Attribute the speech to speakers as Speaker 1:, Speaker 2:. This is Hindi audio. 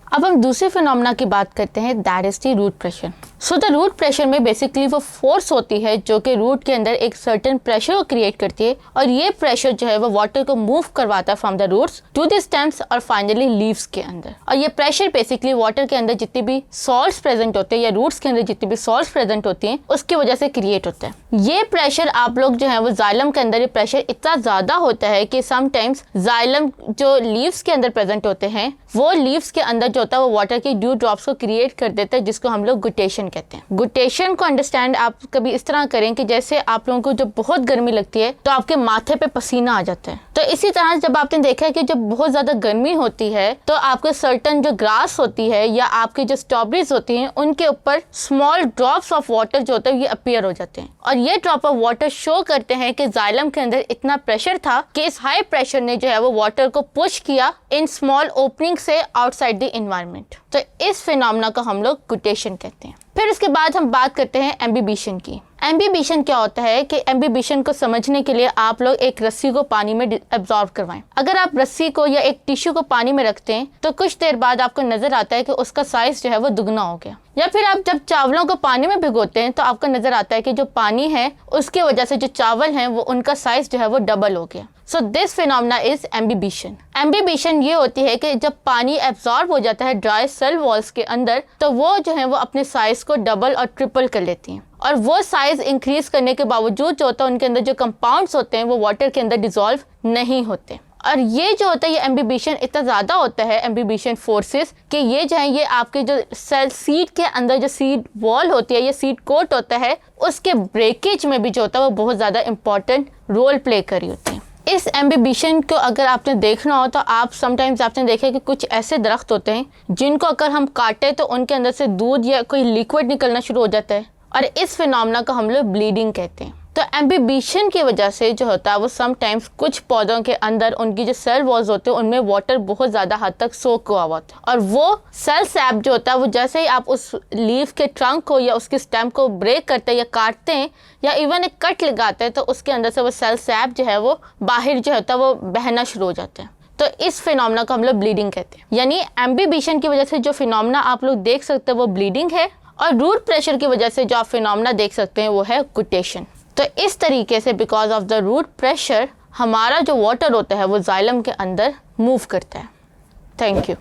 Speaker 1: अब हम दूसरे फिनोमेना की बात करते हैं, that is the root pressure. So the root pressure में बेसिकली वो फोर्स होती है जो कि रूट के अंदर एक सर्टेन प्रेशर को क्रिएट करती है, और ये प्रेशर जो है वो वाटर को मूव करवाता है from the roots to the stems और फाइनली लीव्स के अंदर। और ये प्रेशर बेसिकली वाटर के अंदर जितनी भी सॉल्ट्स प्रेजेंट होते हैं या रूट्स के अंदर जितनी भी सॉल्ट्स प्रेजेंट होती हैं उसकी वजह से क्रिएट होता है। ये प्रेशर आप लोग जो है वो जाइलम के अंदर ये प्रेशर इतना ज्यादा होता है कि समटाइम्स जाइलम जो लीव्स के अंदर प्रेजेंट होते हैं वो लीव्स के अंदर जो होता है वो वाटर की ड्यू ड्रॉप्स को क्रिएट कर देता है, जिसको हम लोग गुटेशन कहते हैं। गुटेशन को अंडरस्टैंड आप कभी इस तरह करें कि जैसे आप लोगों को जब बहुत गर्मी लगती है तो आपके माथे पे पसीना आ जाता है, तो इसी तरह जब आपने देखा है कि जब बहुत ज्यादा गर्मी होती है तो आपके सर्टन जो ग्रास होती है या आपकी जो स्ट्रॉबेरीज होती हैं उनके ऊपर स्मॉल ड्रॉप्स ऑफ वाटर जो होता है ये अपीयर हो जाते हैं, और ये ड्रॉप ऑफ वाटर शो करते हैं कि जाइलम के अंदर इतना प्रेशर था कि इस हाई प्रेशर ने जो है वो वाटर को पुश किया इन स्मॉल ओपनिंग से आउटसाइड द एनवायरनमेंट। तो इस फिनोमेना को हम लोग गुटेशन कहते हैं। फिर उसके बाद हम बात करते हैं एम्बिबिशन की। एम्बिबिशन क्या होता है कि एम्बिबिशन को समझने के लिए आप लोग एक रस्सी को पानी में एब्जॉर्ब करवाएं। अगर आप रस्सी को या एक टिश्यू को पानी में रखते हैं तो कुछ देर बाद आपको नजर आता है कि उसका साइज जो है वो दुगना हो गया। या फिर आप जब चावलों को पानी में भिगोते हैं तो आपको नजर आता है कि जो पानी है उसकी वजह से जो चावल हैं वो उनका साइज जो है वो डबल हो गया। So this phenomena is imbibition. Imbibition ये होती है कि जब पानी एब्जॉर्ब हो जाता है ड्राई सेल वॉल्स के अंदर तो वो जो है वो अपने साइज को डबल और ट्रिपल कर लेती हैं, और वो साइज इंक्रीज करने के बावजूद जो होता है उनके अंदर जो कंपाउंड्स होते हैं वो वाटर के अंदर डिसॉल्व नहीं होते। और ये जो होता है ये एम्बिबिशन इतना ज़्यादा होता है, एम्बिबिशन फोर्सेस, कि ये जो है ये आपके जो सेल सीड के अंदर जो सीड वॉल होती है या सीड कोट होता है उसके ब्रेकेज में भी जो होता है वो बहुत ज़्यादा इंपॉर्टेंट रोल प्ले करी होती है। इस एम्बिबिशन को अगर आपने देखना हो तो आप समटाइम्स आपने देखा कि कुछ ऐसे दरख्त होते हैं जिनको अगर हम काटे तो उनके अंदर से दूध या कोई लिक्विड निकलना शुरू हो जाता है, और इस फिनोमेना को हम लोग ब्लीडिंग कहते हैं। तो एम्बिबिशन की वजह से जो होता है वो समटाइम्स कुछ पौधों के अंदर उनकी जो सेल वॉल्स होते हैं उनमें वाटर बहुत ज़्यादा हद तक सोक हुआ होता है, और वो सेल सैप जो होता है वो जैसे ही आप उस लीफ के ट्रंक को या उसकी स्टेम को ब्रेक करते हैं या काटते हैं या इवन एक कट लगाते हैं तो उसके अंदर से वो सेल सैप जो है वो बाहर जो होता है वो बहना शुरू हो जाता है। तो इस फिनोमेना को हम लोग ब्लीडिंग कहते हैं। यानी एम्बिबिशन की वजह से जो फिनोमेना आप लोग देख सकते हैं वो ब्लीडिंग है, और रूट प्रेशर की वजह से जो आप फिनोमेना देख सकते हैं वो है गुटेशन। तो इस तरीके से because of the root pressure हमारा जो वाटर होता है वो जाइलम के अंदर मूव करता है। Thank you.